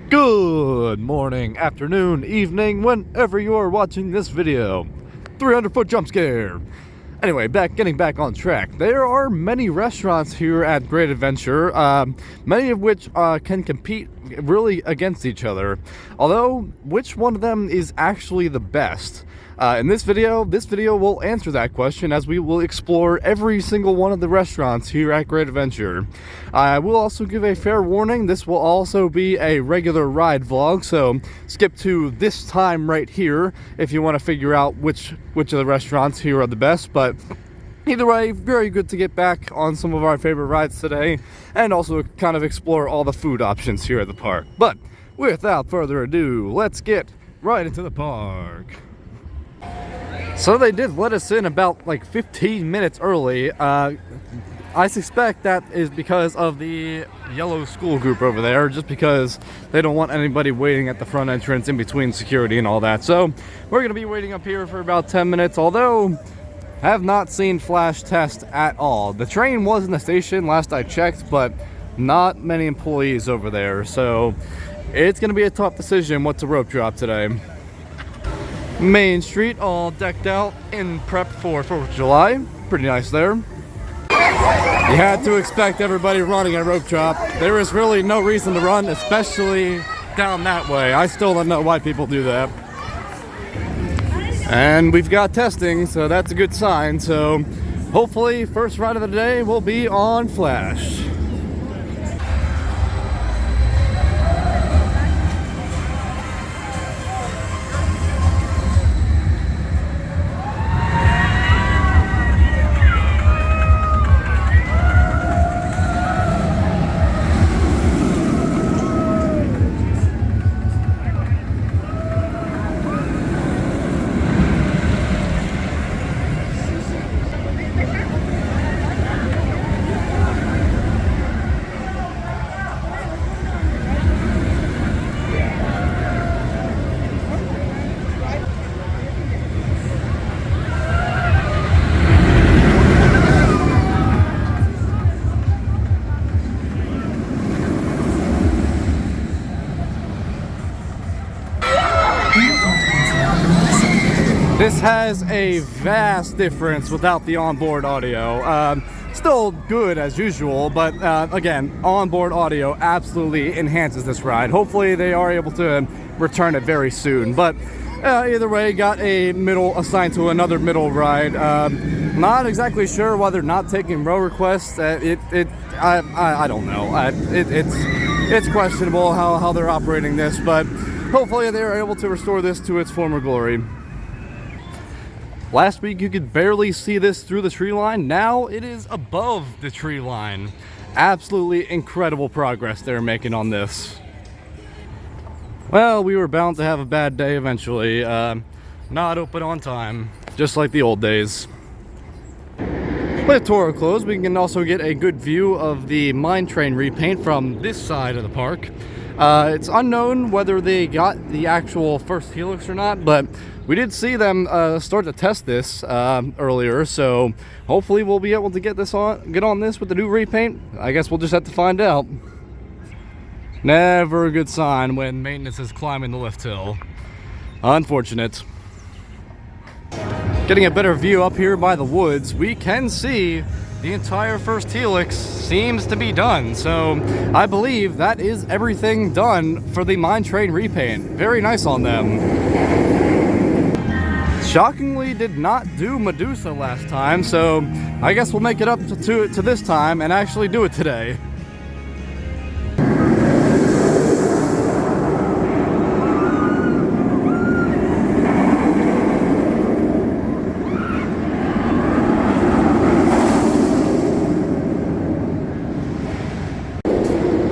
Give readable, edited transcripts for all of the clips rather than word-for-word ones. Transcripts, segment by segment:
Good morning, afternoon, evening, whenever you are watching this video. 300-foot jump scare. Anyway, getting back on track. There are many restaurants here at Great Adventure, many of which can compete really against each other. Although, which one of them is actually the best? In this video will answer that question as we will explore every single one of the restaurants here at Great Adventure. I will also give a fair warning, this will also be a regular ride vlog, so skip to this time right here if you want to figure out which of the restaurants here are the best. But either way, very good to get back on some of our favorite rides today and also kind of explore all the food options here at the park. But without further ado, let's get right into the park. So they did let us in about like 15 minutes early. I suspect that is because of the yellow school group over there, just because they don't want anybody waiting at the front entrance in between security and all that. So we're going to be waiting up here for about 10 minutes, although I have not seen Flash Test at all. The train was in the station last I checked, but not many employees over there. So it's going to be a tough decision what to rope drop today. Main Street all decked out in prep for 4th of July. Pretty nice there. You had to expect everybody running a rope drop. There is really no reason to run, especially down that way. I still don't know why people do that. And we've got testing, so that's a good sign. So hopefully first ride of the day will be on Flash. This has a vast difference without the onboard audio. Still good as usual, but again, onboard audio absolutely enhances this ride. Hopefully they are able to return it very soon. But either way, got a middle assigned to another middle ride. Not exactly sure why they're not taking row requests. I don't know. It's questionable how they're operating this, but hopefully they are able to restore this to its former glory. Last week you could barely see this through the tree line. Now it is above the tree line. Absolutely incredible progress they're making on this. Well, we were bound to have a bad day eventually. Not open on time, just like the old days. With Toro closed, we can also get a good view of the mine train repaint from this side of the park. It's unknown whether they got the actual first helix or not, but we did see them start to test this earlier, so hopefully we'll be able to get on this with the new repaint. I guess we'll just have to find out. Never a good sign when maintenance is climbing the lift hill. Unfortunate. Getting a better view up here by the woods, we can see the entire first helix seems to be done. So I believe that is everything done for the mine train repaint. Very nice on them. Shockingly did not do Medusa last time, so I guess we'll make it up to this time and actually do it today.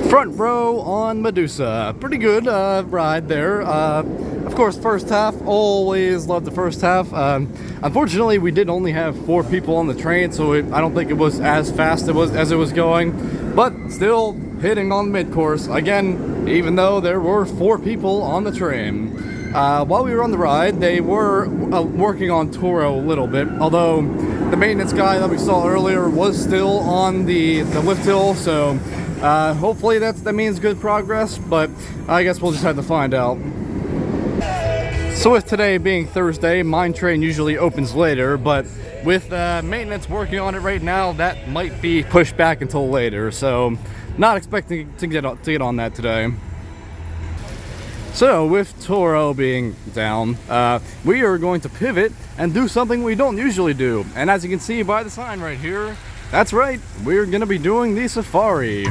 Front row on Medusa. Pretty good ride there. Of course, first half, always love the first half. Unfortunately, we did only have 4 people on the train, so I don't think it was as fast as it was going, but still hitting on mid-course. Again, even though there were 4 people on the train. While we were on the ride, they were working on Toro a little bit, although the maintenance guy that we saw earlier was still on the lift hill, so Hopefully that means good progress, but I guess we'll just have to find out. So with today being Thursday, mine train usually opens later, but with maintenance working on it right now, that might be pushed back until later. So not expecting to get on that today. So with Toro being down, we are going to pivot and do something we don't usually do. And as you can see by the sign right here, that's right, we're going to be doing the safari.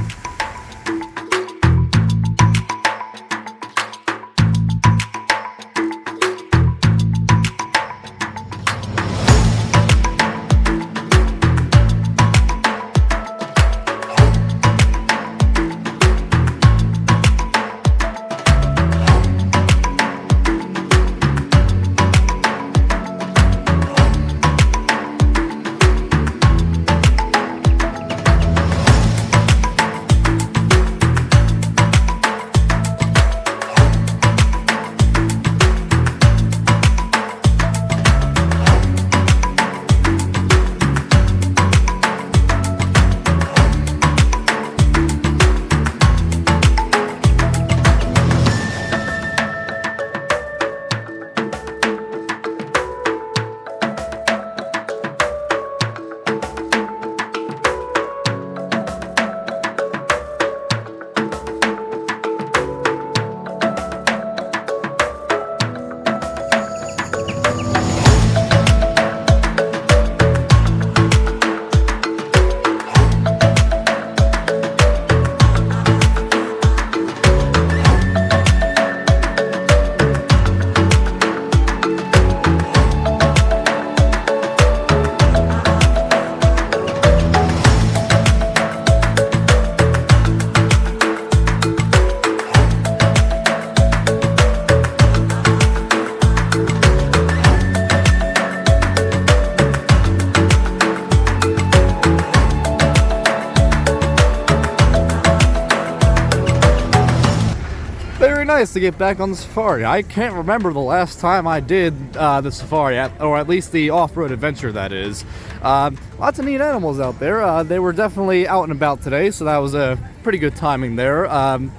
Nice to get back on the safari. I can't remember the last time I did the safari, or at least the off-road adventure, that is. Lots of neat animals out there. They were definitely out and about today, so that was a pretty good timing there.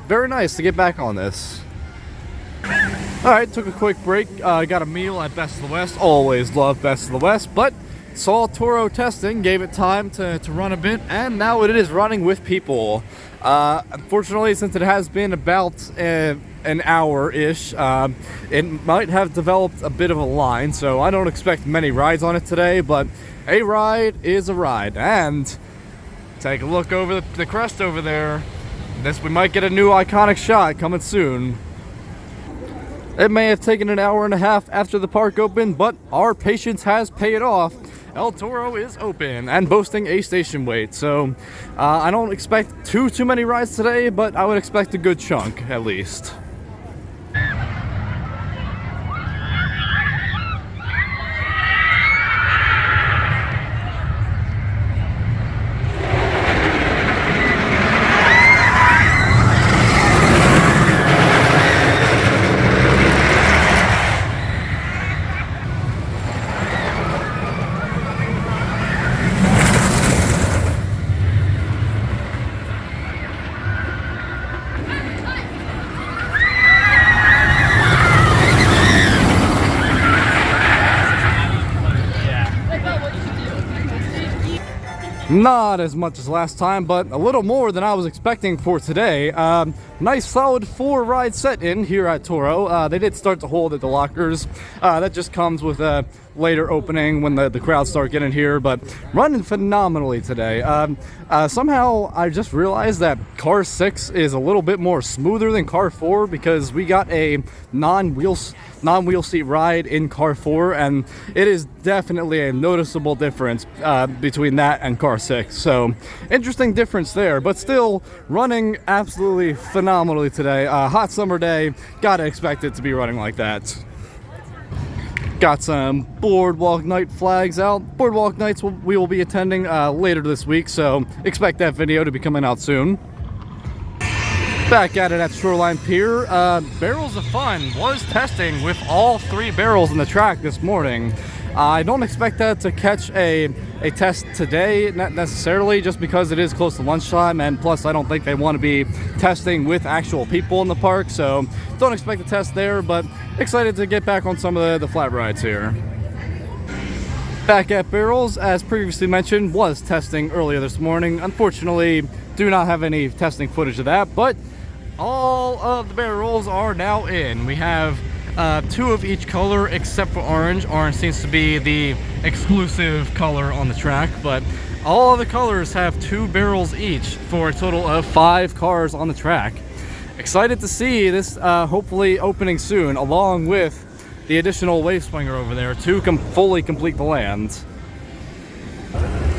Very nice to get back on this. Alright, took a quick break, got a meal at Best of the West. Always love Best of the West, but saw Toro testing, gave it time to run a bit, and now it is running with people. Unfortunately, since it has been about an hour-ish, it might have developed a bit of a line, so I don't expect many rides on it today, but a ride is a ride. And take a look over the crest over there. We might get a new iconic shot coming soon. It may have taken an hour and a half after the park opened, but our patience has paid off. El Toro is open and boasting a station wait, so I don't expect too many rides today, but I would expect a good chunk at least. Not as much as last time, but a little more than I was expecting for today. Nice solid 4 ride set in here at Toro. They did start to hold at the lockers. That just comes with a later opening when the crowds start getting here, but running phenomenally today. Somehow I just realized that car 6 is a little bit more smoother than car 4 because we got a non-wheel seat ride in car 4, and it is definitely a noticeable difference between that and car 6. So interesting difference there, but still running absolutely phenomenally today. Hot summer day, gotta expect it to be running like that. Got some boardwalk night flags out. Boardwalk nights we will be attending later this week, so expect that video to be coming out soon. Back at it at Shoreline Pier. Barrels of Fun was testing with all 3 barrels in the track this morning. I don't expect that to catch a test today, not necessarily, just because it is close to lunchtime, and plus I don't think they want to be testing with actual people in the park, so don't expect a test there, but excited to get back on some of the flat rides here. Back at Barrels, as previously mentioned, was testing earlier this morning. Unfortunately, do not have any testing footage of that, but all of the barrels are now in. We have 2 of each color except for orange. Orange seems to be the exclusive color on the track, but all of the colors have 2 barrels each for a total of 5 cars on the track. Excited to see this hopefully opening soon, along with the additional wave swinger over there to fully complete the land.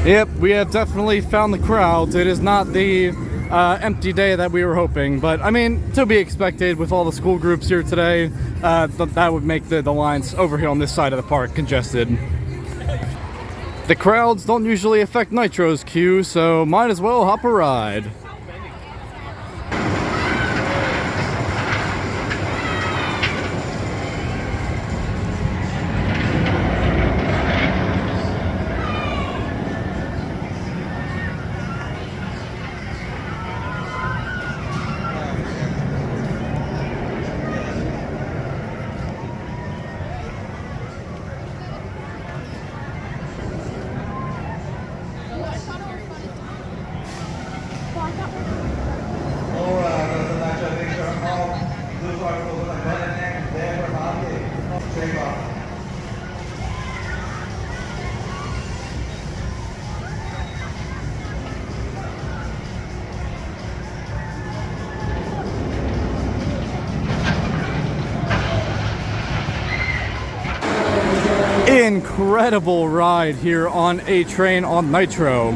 Yep, we have definitely found the crowds. It is not the empty day that we were hoping, but I mean, to be expected with all the school groups here today. That would make the lines over here on this side of the park congested. The crowds don't usually affect Nitro's queue, so might as well hop a ride. Incredible ride here on A Train on Nitro.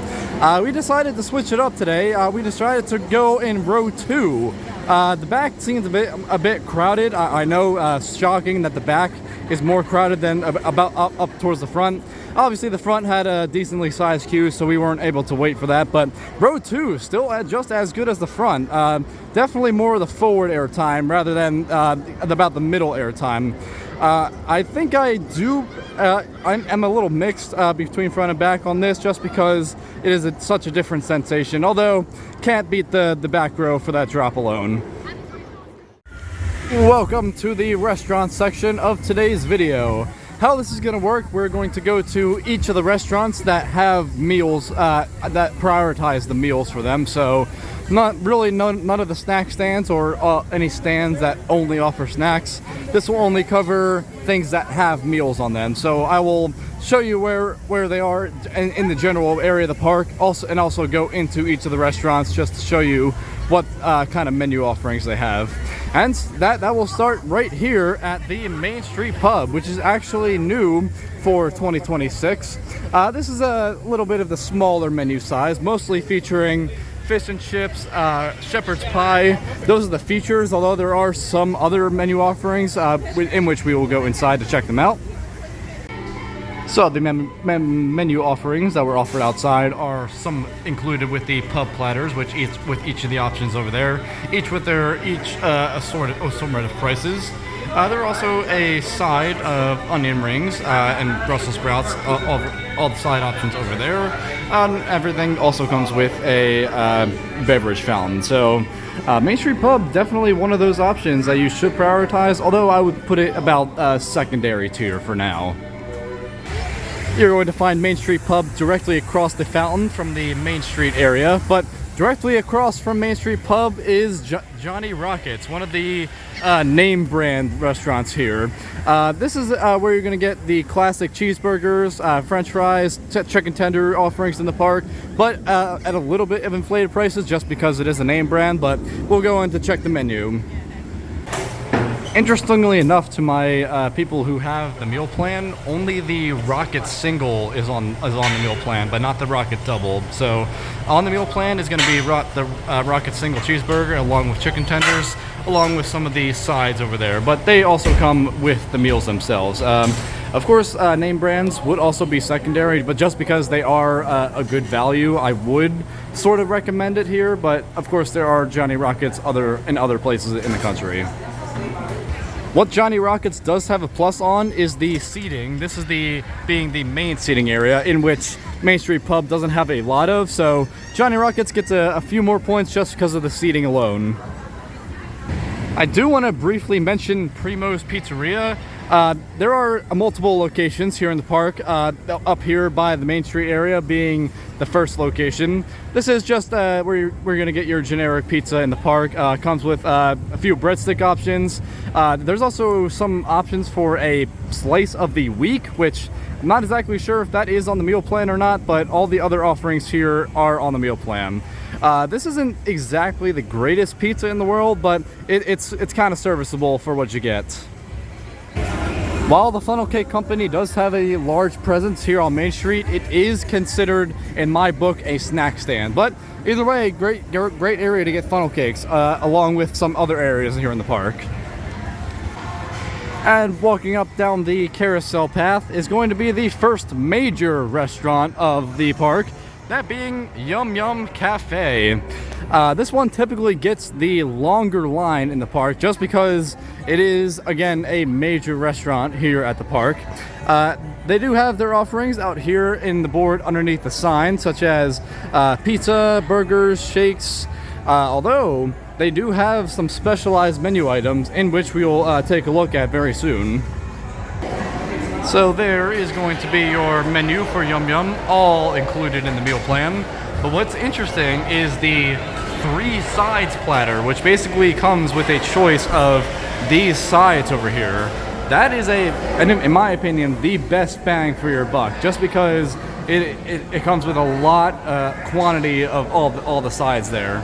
We decided to switch it up today. We decided to go in row 2. The back seems a bit crowded. I know, shocking that the back is more crowded than about up towards the front. Obviously the front had a decently sized queue, so we weren't able to wait for that, but row 2 still just as good as the front. Definitely more of the forward air time rather than about the middle air time. I think I'm a little mixed between front and back on this, just because it is such a different sensation, although can't beat the back row for that drop alone. Welcome to the restaurant section of today's video. How this is going to work, we're going to go to each of the restaurants that have meals, that prioritize the meals for them. So not really none of the snack stands or any stands that only offer snacks. This will only cover things that have meals on them. So I will show you where they are in the general area of the park, and also go into each of the restaurants just to show you what kind of menu offerings they have. And that will start right here at the Main Street Pub, which is actually new for 2026. This is a little bit of the smaller menu size, mostly featuring fish and chips, shepherd's pie. Those are the features, although there are some other menu offerings in which we will go inside to check them out. So the menu offerings that were offered outside are some included with the pub platters, which with each of the options over there, each with their assortment of prices. There are also a side of onion rings and Brussels sprouts, all the side options over there. Everything also comes with a beverage fountain. So Main Street Pub, definitely one of those options that you should prioritize, although I would put it about secondary tier for now. You're going to find Main Street Pub directly across the fountain from the Main Street area, but directly across from Main Street Pub is Johnny Rockets, one of the name brand restaurants here. This is where you're going to get the classic cheeseburgers, french fries, chicken tender offerings in the park, but at a little bit of inflated prices just because it is a name brand, but we'll go in to check the menu. Interestingly enough, to my people who have the meal plan, only the Rocket Single is on the meal plan, but not the Rocket Double. So on the meal plan is going to be the Rocket Single cheeseburger along with chicken tenders, along with some of the sides over there. But they also come with the meals themselves. Of course, name brands would also be secondary, but just because they are a good value, I would sort of recommend it here. But of course, there are Johnny Rockets in other places in the country. What Johnny Rockets does have a plus on is the seating. This is being the main seating area, in which Main Street Pub doesn't have a lot of, so Johnny Rockets gets a few more points just because of the seating alone. I do want to briefly mention Primo's Pizzeria. There are multiple locations here in the park, up here by the Main Street area being the first location. This is just where you're going to get your generic pizza in the park. Comes with a few breadstick options. There's also some options for a slice of the week, which I'm not exactly sure if that is on the meal plan or not, but all the other offerings here are on the meal plan. This isn't exactly the greatest pizza in the world, but it's kind of serviceable for what you get. While the Funnel Cake Company does have a large presence here on Main Street, it is considered, in my book, a snack stand. But either way, great area to get funnel cakes, along with some other areas here in the park. And walking up down the carousel path is going to be the first major restaurant of the park, that being Yum Yum Cafe. This one typically gets the longer line in the park just because it is, again, a major restaurant here at the park. They do have their offerings out here in the board underneath the sign, such as pizza, burgers, shakes, although they do have some specialized menu items in which we will take a look at very soon. So there is going to be your menu for Yum Yum, all included in the meal plan. But what's interesting is the 3 sides platter, which basically comes with a choice of these sides over here. That is in my opinion, the best bang for your buck, just because it comes with a lot quantity of all the sides there.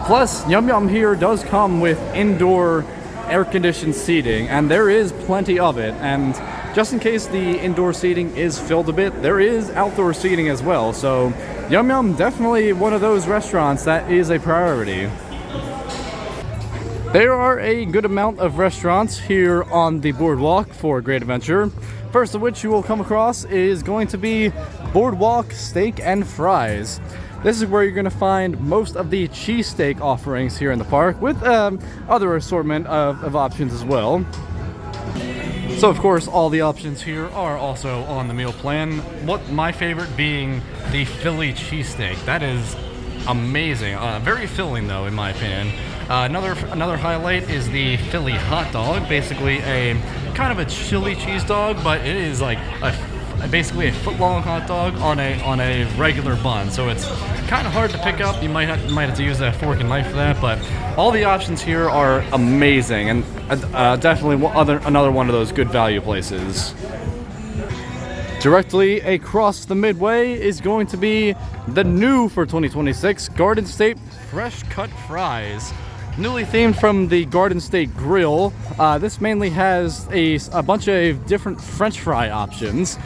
Plus, Yum Yum here does come with indoor air-conditioned seating, and there is plenty of it. And just in case the indoor seating is filled a bit, there is outdoor seating as well. So Yum Yum, definitely one of those restaurants that is a priority. There are a good amount of restaurants here on the boardwalk for Great Adventure. First of which you will come across is going to be Boardwalk Steak and Fries. This is where you're going to find most of the cheesesteak offerings here in the park, with other assortment of options as well. So of course all the options here are also on the meal plan. What my favorite being the Philly cheesesteak. That is amazing. Very filling though, in my opinion. Another highlight is the Philly hot dog. Basically a kind of a chili cheese dog, but it is like basically a foot-long hot dog on a regular bun. So it's kind of hard to pick up. You might have to use a fork and knife for that, but all the options here are amazing, and definitely another one of those good value places. Directly across the midway is going to be the new for 2026 Garden State Fresh Cut Fries. Newly themed from the Garden State Grill, this mainly has a bunch of different French fry options.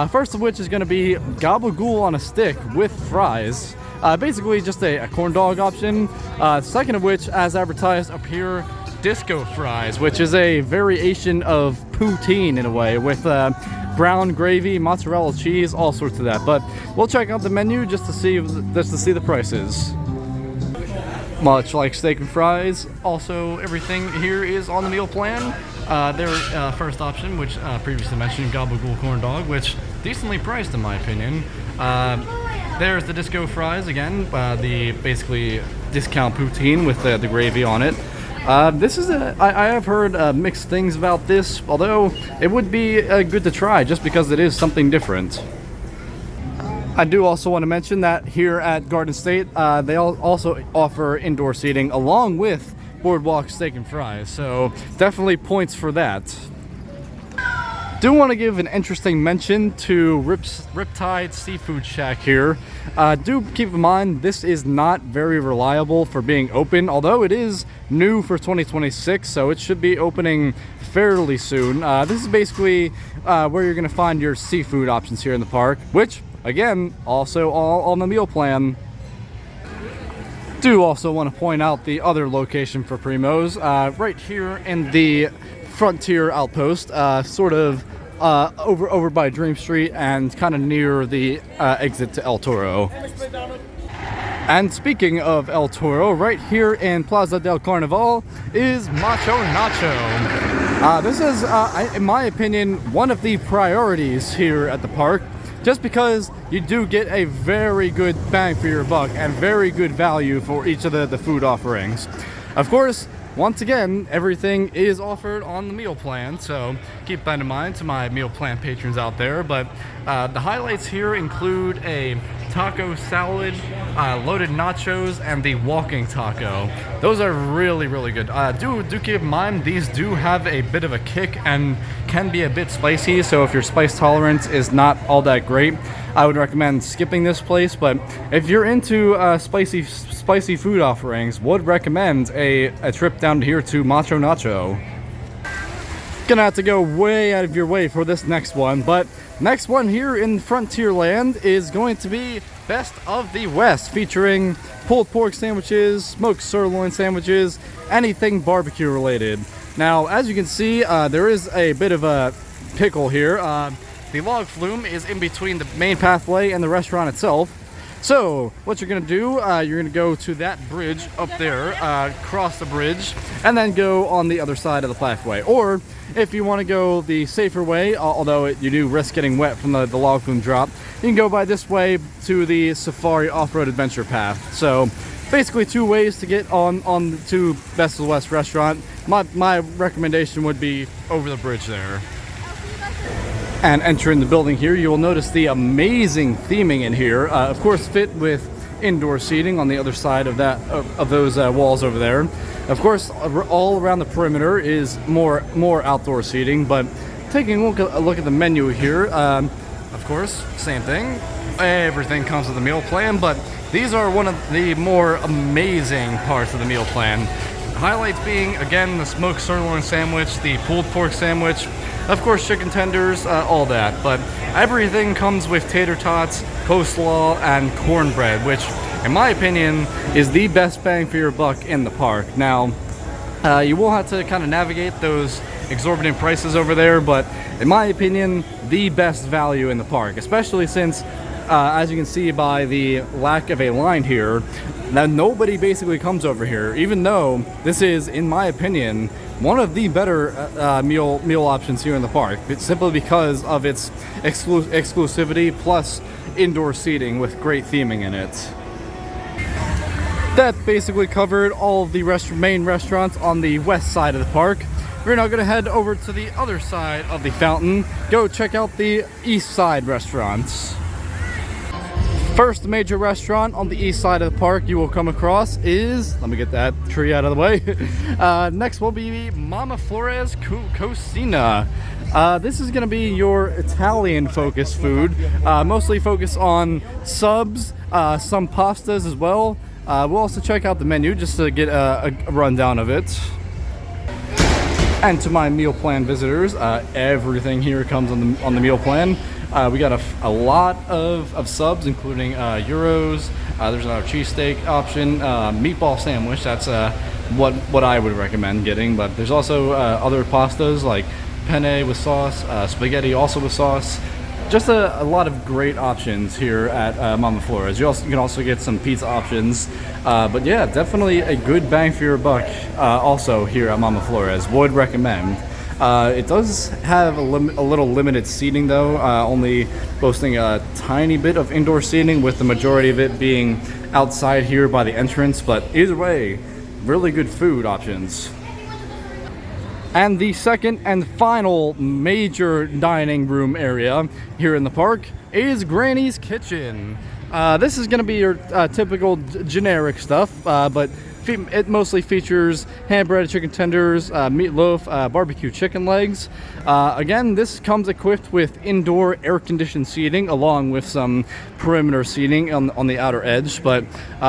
First of which is going to be gabagool on a stick with fries. Basically just a corn dog option. Second of which, as advertised up here, disco fries, which is a variation of poutine in a way, with brown gravy, mozzarella cheese, all sorts of that. But we'll check out the menu just to see the prices. Much like steak and fries, also everything here is on the meal plan. Their first option, which previously mentioned, gabagool corn dog, which decently priced in my opinion. There's the disco fries again, the basically discount poutine with the gravy on it. This is I have heard mixed things about this, although it would be good to try just because it is something different. I do also want to mention that here at Garden State, they also offer indoor seating along with Boardwalk Steak and Fries, so definitely points for that. Do want to give an interesting mention to Riptide Seafood Shack here. Do keep in mind this is not very reliable for being open, although it is new for 2026, so it should be opening fairly soon. This is basically where you're going to find your seafood options here in the park, which again, also all on the meal plan. Do also want to point out the other location for Primo's, right here in the Frontier Outpost, sort of over by Dream Street and kind of near the exit to El Toro. And speaking of El Toro, right here in Plaza del Carnaval is Macho Nacho. This is, in my opinion, one of the priorities here at the park, just because you do get a very good bang for your buck and very good value for each of the food offerings. Of course, once again, everything is offered on the meal plan, so keep that in mind to my meal plan patrons out there. But the highlights here include a taco salad, loaded nachos, and the walking taco. Those are really, really good. Do keep in mind, these do have a bit of a kick and can be a bit spicy, so if your spice tolerance is not all that great, I would recommend skipping this place. But if you're into spicy food offerings, would recommend a trip down here to Macho Nacho. Gonna have to go way out of your way for this next one, but next one here in Frontierland is going to be Best of the West, featuring pulled pork sandwiches, smoked sirloin sandwiches, anything barbecue related. Now, as you can see, there is a bit of a pickle here. The log flume is in between the main pathway and the restaurant itself. So what you're gonna do, you're gonna go to that bridge up there, cross the bridge, and then go on the other side of the pathway. Or if you want to go the safer way, although you do risk getting wet from the log flume drop, you can go by this way to the Safari Off-Road Adventure Path. So basically two ways to get on to Best of the West restaurant. My recommendation would be over the bridge there. And entering the building here, you will notice the amazing theming in here. Of course, fit with indoor seating on the other side of those walls over there. Of course, all around the perimeter is more outdoor seating. But taking a look at the menu here, of course, same thing. Everything comes with the meal plan, but these are one of the more amazing parts of the meal plan. Highlights being, again, the smoked sirloin sandwich, the pulled pork sandwich, of course chicken tenders, all that. But everything comes with tater tots, coleslaw, and cornbread, which in my opinion is the best bang for your buck in the park. Now, you will have to kind of navigate those exorbitant prices over there, but in my opinion, the best value in the park, especially since as you can see by the lack of a line here, that nobody basically comes over here, even though this is, in my opinion, one of the better meal options here in the park. It's simply because of its exclusivity plus indoor seating with great theming in it. That basically covered all of the main restaurants on the west side of the park. We're now going to head over to the other side of the fountain, go check out the east side restaurants. First major restaurant on the east side of the park you will come across is, let me get that tree out of the way. Next will be Mama Flores Cocina. This is going to be your Italian focused food, mostly focused on subs, some pastas as well. We'll also check out the menu just to get a rundown of it. And to my meal plan visitors, everything here comes on the meal plan. We got a lot of subs, including gyros. There's another cheesesteak option, meatball sandwich. That's what I would recommend getting. But there's also other pastas like penne with sauce, spaghetti also with sauce. Just a lot of great options here at Mama Flores. You can also get some pizza options. But yeah, definitely a good bang for your buck also here at Mama Flores. Would recommend. It does have a little limited seating though, only boasting a tiny bit of indoor seating with the majority of it being outside here by the entrance. But either way, really good food options. And the second and final major dining room area here in the park is Granny's Kitchen. This is going to be your typical generic stuff, but it mostly features hand-breaded chicken tenders, meatloaf, barbecue chicken legs. Again, this comes equipped with indoor air-conditioned seating along with some perimeter seating on the outer edge. But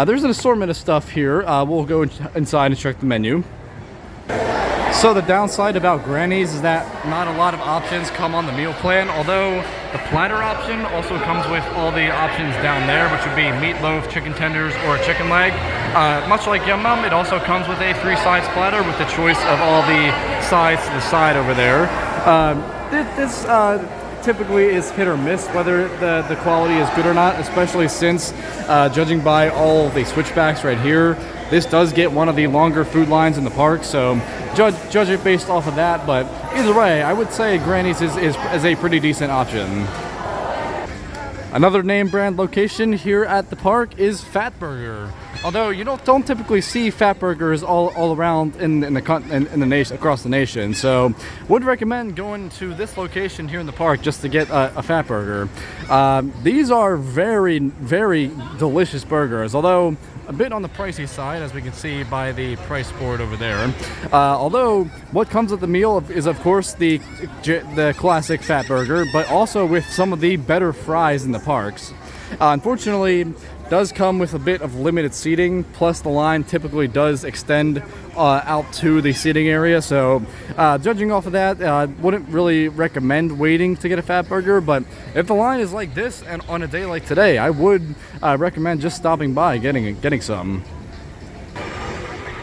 there's an assortment of stuff here. We'll go inside and check the menu. So the downside about Granny's is that not a lot of options come on the meal plan, although the platter option also comes with all the options down there, which would be meatloaf, chicken tenders, or a chicken leg. Much like Yum Yum, it also comes with a 3-sides platter with the choice of all the sides to the side over there. typically is hit or miss whether the quality is good or not, especially since judging by all the switchbacks right here, this does get one of the longer food lines in the park, so judge it based off of that. But either way, I would say Granny's is a pretty decent option. Another name brand location here at the park is Fatburger. Although you don't typically see fat burgers all around in the nation, across the nation, so would recommend going to this location here in the park just to get a fat burger. These are very delicious burgers, although a bit on the pricey side, as we can see by the price board over there. Although what comes with the meal is of course the classic fat burger, but also with some of the better fries in the parks. Unfortunately, does come with a bit of limited seating, plus the line typically does extend out to the seating area, so judging off of that, wouldn't really recommend waiting to get a fat burger. But if the line is like this and on a day like today, I would recommend just stopping by getting some.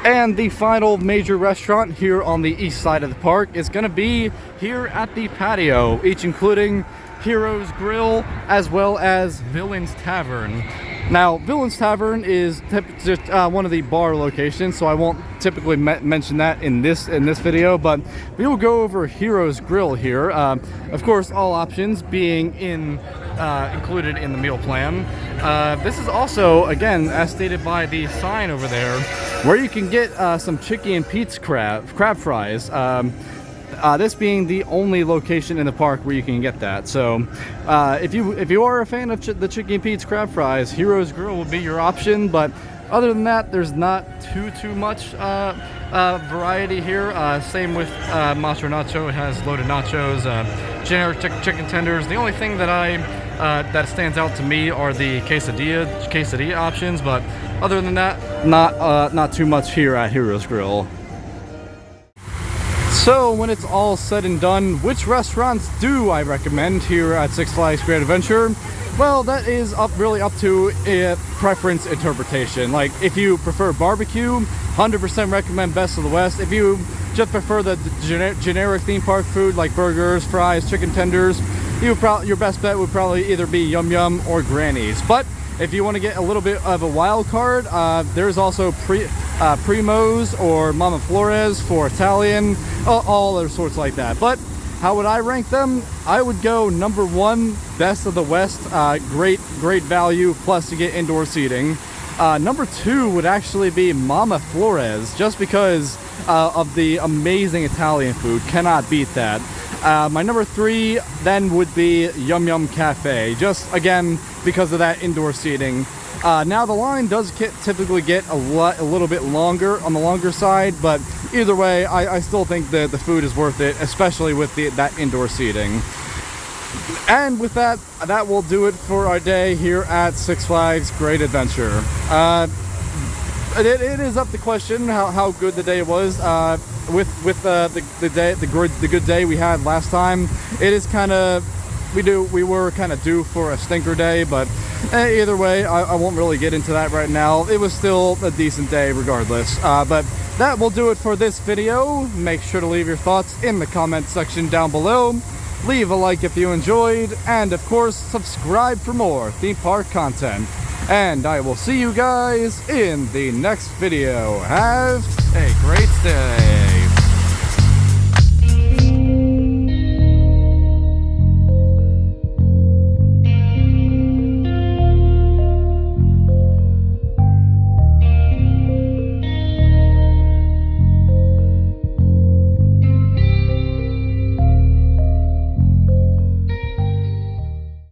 And the final major restaurant here on the east side of the park is going to be here at the patio, each including Heroes Grill as well as Villains Tavern. Now, Villains Tavern is just one of the bar locations, so I won't typically mention that in this video, but we will go over Heroes Grill here. Of course, all options being included in the meal plan. This is also, again, as stated by the sign over there, where you can get some Chicky and Pete's crab fries. This being the only location in the park where you can get that. So if you are a fan of the Chicky and Pete's crab fries, Heroes Grill will be your option. But other than that, there's not too much variety here. Same with Macho Nacho. It has loaded nachos, generic chicken tenders. The only thing that stands out to me are the quesadilla options. But other than that, not too much here at Heroes Grill. So when it's all said and done, which restaurants do I recommend here at Six Flags Great Adventure? Well, that is really up to preference interpretation. Like, if you prefer barbecue, 100% recommend Best of the West. If you just prefer the generic theme park food like burgers, fries, chicken tenders, your best bet would probably either be Yum Yum or Granny's. But if you want to get a little bit of a wild card, there's also Primo's or Mama Flores for Italian, all other sorts like that. But how would I rank them? I would go number 1, Best of the West, great value, plus you get indoor seating. Number 2 would actually be Mama Flores, just because of the amazing Italian food. Cannot beat that. My number 3 then would be Yum Yum Cafe, just again because of that indoor seating. Now the line does typically get a little bit longer on the longer side, but either way, I still think the food is worth it, especially with that indoor seating. And with that will do it for our day here at Six Flags Great Adventure. It is up to question how good the day was. With the good day we had last time, it is kind of we were kind of due for a stinker day, but either way, I won't really get into that right now. It was still a decent day regardless. But that will do it for this video. Make sure to leave your thoughts in the comment section down below. Leave a like if you enjoyed, and of course, subscribe for more theme park content. And I will see you guys in the next video. Have a great day.